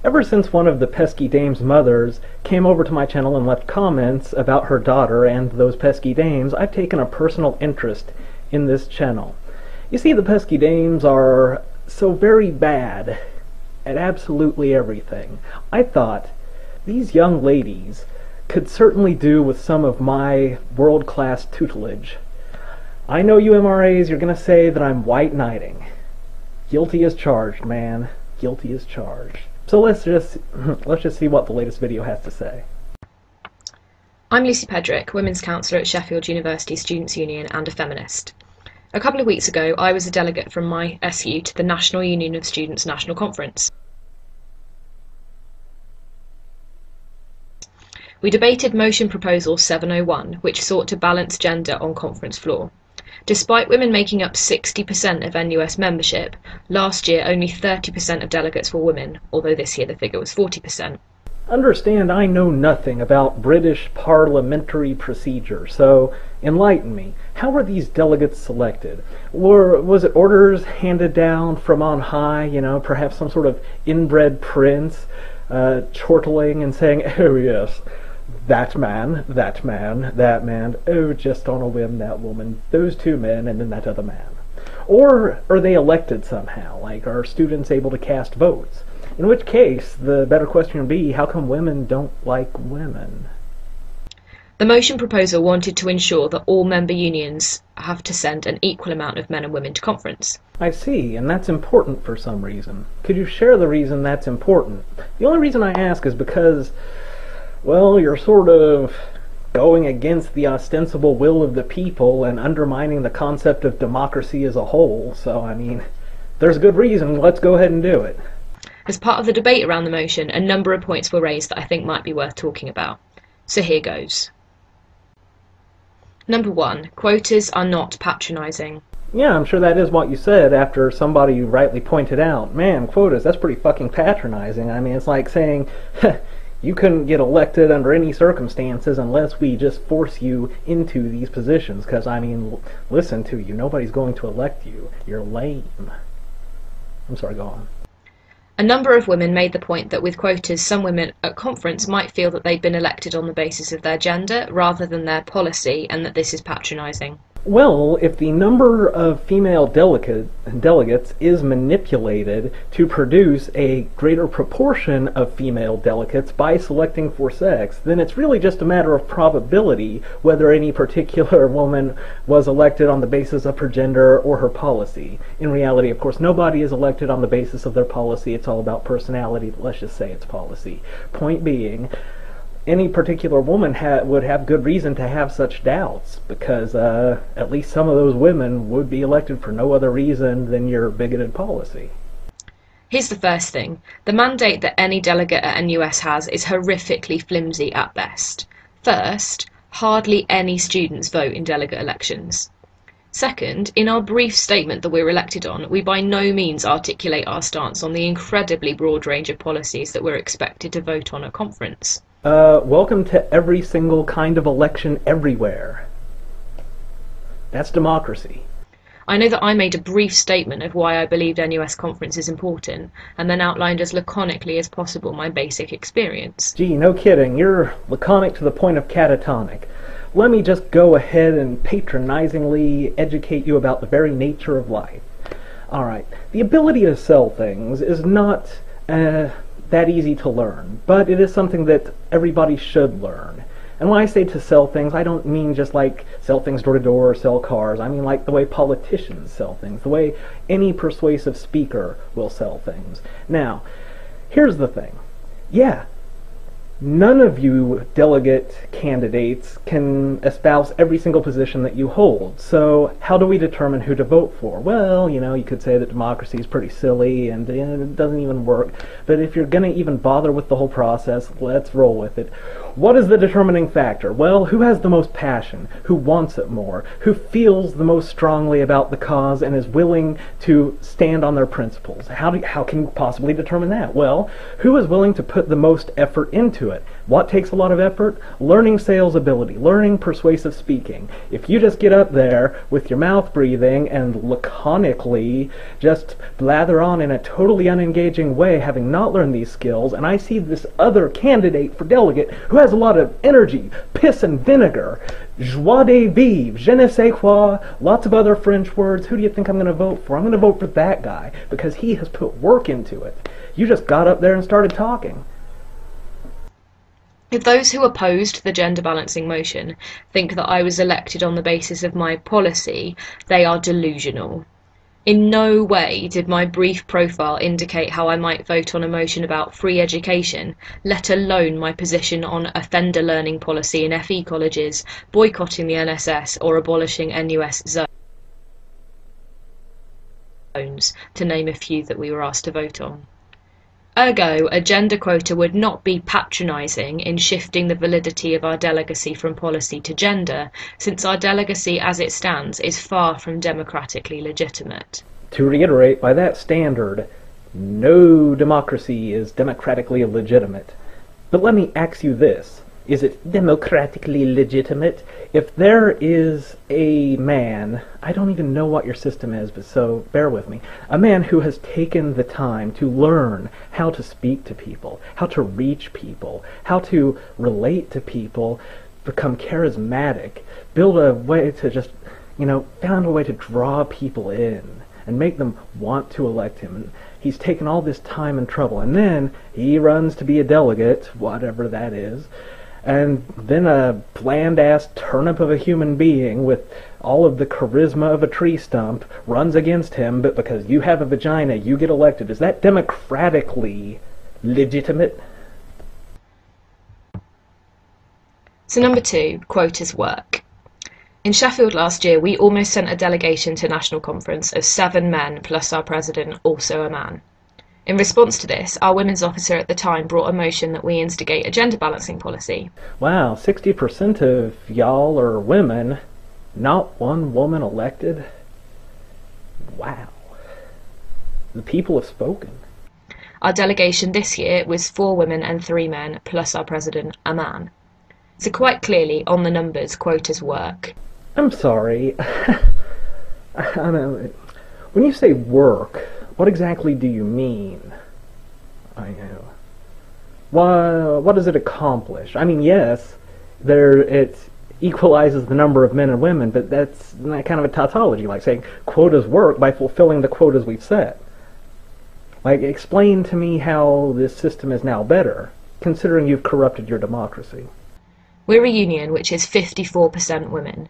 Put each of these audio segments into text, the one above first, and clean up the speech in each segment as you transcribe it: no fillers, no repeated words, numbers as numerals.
Ever since one of the pesky dame's mothers came over to my channel and left comments about her daughter and those pesky dames, I've taken a personal interest in this channel. You see, the pesky dames are so very bad at absolutely everything. I thought these young ladies could certainly do with some of my world-class tutelage. I know you MRAs, you're going to say that I'm white knighting. Guilty as charged, man. Guilty as charged. So let's just see what the latest video has to say. I'm Lucy Pedrick, Women's Counsellor at Sheffield University Students' Union and a feminist. A couple of weeks ago, I was a delegate from my SU to the National Union of Students National Conference. We debated Motion Proposal 701, which sought to balance gender on conference floor. Despite women making up 60% of NUS membership, last year only 30% of delegates were women, although this year the figure was 40%. Understand, I know nothing about British parliamentary procedure, so enlighten me. How were these delegates selected? Was it orders handed down from on high, you know, perhaps some sort of inbred prince, chortling and saying, oh yes, that man, that man, that man, oh, just on a whim, that woman, those two men, and then that other man? Or are they elected somehow? Like, are students able to cast votes? In which case, the better question would be, how come women don't like women? The motion proposal wanted to ensure that all member unions have to send an equal amount of men and women to conference. I see, and that's important for some reason. Could you share the reason that's important? The only reason I ask is because, well, you're sort of going against the ostensible will of the people and undermining the concept of democracy as a whole, so, I mean, there's a good reason, let's go ahead and do it. As part of the debate around the motion, a number of points were raised that I think might be worth talking about. So here goes. Number 1, quotas are not patronising. Yeah, I'm sure that is what you said after somebody rightly pointed out, man, quotas, that's pretty fucking patronising. I mean, it's like saying, you couldn't get elected under any circumstances unless we just force you into these positions, because, I mean, listen to you, nobody's going to elect you. You're lame. I'm sorry, go on. A number of women made the point that with quotas, some women at conference might feel that they'd been elected on the basis of their gender rather than their policy, and that this is patronising. Well, if the number of female delegates is manipulated to produce a greater proportion of female delegates by selecting for sex, then it's really just a matter of probability whether any particular woman was elected on the basis of her gender or her policy. In reality, of course, nobody is elected on the basis of their policy. It's all about personality. Let's just say it's policy. Point being, any particular woman would have good reason to have such doubts, because at least some of those women would be elected for no other reason than your bigoted policy. Here's the first thing. The mandate that any delegate at NUS has is horrifically flimsy at best. First, hardly any students vote in delegate elections. Second, in our brief statement that we're elected on, we by no means articulate our stance on the incredibly broad range of policies that we're expected to vote on at conference. Welcome to every single kind of election everywhere. That's democracy. I know that I made a brief statement of why I believed NUS conference is important, and then outlined as laconically as possible my basic experience. Gee, no kidding. You're laconic to the point of catatonic. Let me just go ahead and patronizingly educate you about the very nature of life. Alright, the ability to sell things is not that easy to learn, but it is something that everybody should learn. And when I say to sell things, I don't mean just like sell things door to door or sell cars. I mean like the way politicians sell things, the way any persuasive speaker will sell things. Now, here's the thing. Yeah, none of you delegate candidates can espouse every single position that you hold. So how do we determine who to vote for? Well, you know, you could say that democracy is pretty silly and it doesn't even work. But if you're going to even bother with the whole process, let's roll with it. What is the determining factor? Well, who has the most passion? Who wants it more? Who feels the most strongly about the cause and is willing to stand on their principles? How can you possibly determine that? Well, who is willing to put the most effort into into it. What takes a lot of effort? Learning sales ability, learning persuasive speaking. If you just get up there with your mouth breathing and laconically just blather on in a totally unengaging way, having not learned these skills, and I see this other candidate for delegate who has a lot of energy, piss and vinegar, joie de vivre, je ne sais quoi, lots of other French words, who do you think I'm going to vote for? I'm going to vote for that guy because he has put work into it. You just got up there and started talking. If those who opposed the gender balancing motion think that I was elected on the basis of my policy, they are delusional. In no way did my brief profile indicate how I might vote on a motion about free education, let alone my position on offender learning policy in FE colleges, boycotting the NSS or abolishing NUS zones, to name a few that we were asked to vote on. Ergo, a gender quota would not be patronising in shifting the validity of our delegacy from policy to gender, since our delegacy as it stands is far from democratically legitimate. To reiterate, by that standard, no democracy is democratically legitimate. But let me ask you this. Is it democratically legitimate if there is a man, I don't even know what your system is, but so bear with me, a man who has taken the time to learn how to speak to people, how to reach people, how to relate to people, become charismatic, build a way to just, found a way to draw people in and make them want to elect him. And he's taken all this time and trouble, and then he runs to be a delegate, whatever that is, and then a bland-ass turnip of a human being with all of the charisma of a tree stump runs against him, but because you have a vagina, you get elected. Is that democratically legitimate? So number 2, quotas work. In Sheffield last year, we almost sent a delegation to National Conference of 7 men plus our president, also a man. In response to this, our women's officer at the time brought a motion that we instigate a gender balancing policy. Wow, 60% of y'all are women, not one woman elected? Wow. The people have spoken. Our delegation this year was 4 women and 3 men, plus our president, a man. So quite clearly, on the numbers, quotas work. I'm sorry. When you say work, what exactly do you mean? What does it accomplish? I mean, yes, it equalizes the number of men and women, but that's kind of a tautology, like saying quotas work by fulfilling the quotas we've set. Like, explain to me how this system is now better, considering you've corrupted your democracy. We're a union which is 54% women.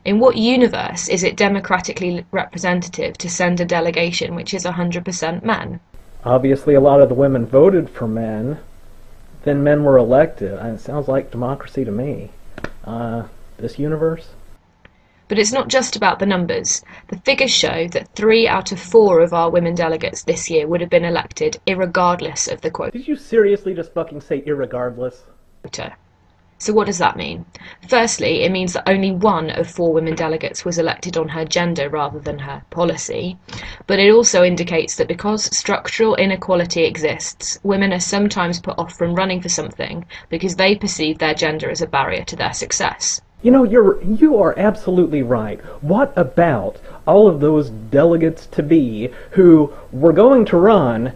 In what universe is it democratically representative to send a delegation which is 100% men? Obviously, a lot of the women voted for men, then men were elected. It sounds like democracy to me. This universe? But it's not just about the numbers. The figures show that 3 out of 4 of our women delegates this year would have been elected irregardless of the quota. Did you seriously just fucking say irregardless? So what does that mean? Firstly, it means that only 1 of 4 women delegates was elected on her gender rather than her policy. But it also indicates that because structural inequality exists, women are sometimes put off from running for something because they perceive their gender as a barrier to their success. You are absolutely right. What about all of those delegates-to-be who were going to run,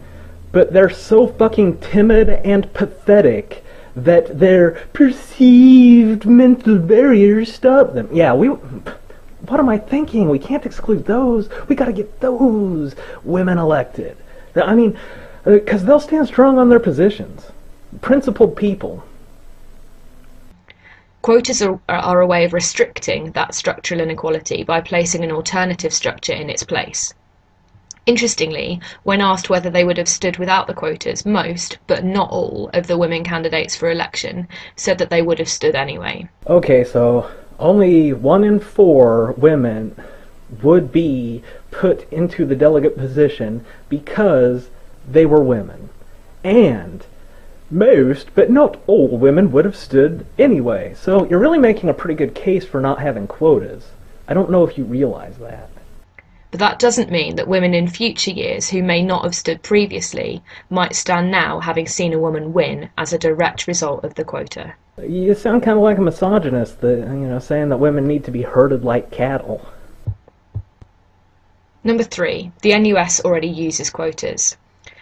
but they're so fucking timid and pathetic that their perceived mental barriers stop them? Yeah, what am I thinking? We can't exclude those. We gotta get those women elected. I mean, because they'll stand strong on their positions. Principled people. Quotas are a way of restricting that structural inequality by placing an alternative structure in its place. Interestingly, when asked whether they would have stood without the quotas, most, but not all, of the women candidates for election said that they would have stood anyway. Okay, so only 1 in 4 women would be put into the delegate position because they were women. And most, but not all, women would have stood anyway. So you're really making a pretty good case for not having quotas. I don't know if you realize that. But that doesn't mean that women in future years who may not have stood previously might stand now having seen a woman win as a direct result of the quota. You sound kind of like a misogynist, saying that women need to be herded like cattle. Number 3, the NUS already uses quotas.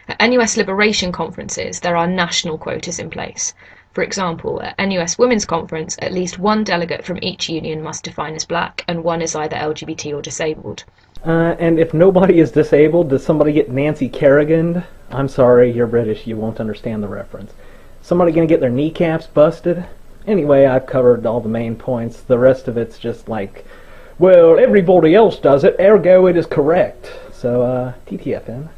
At NUS liberation conferences, there are national quotas in place. For example, at NUS Women's Conference, at least one delegate from each union must define as black, and one is either LGBT or disabled. And if nobody is disabled, does somebody get Nancy Kerrigan? I'm sorry, you're British, you won't understand the reference. Somebody gonna get their kneecaps busted? Anyway, I've covered all the main points. The rest of it's just like, well, everybody else does it, ergo it is correct. So, TTFN.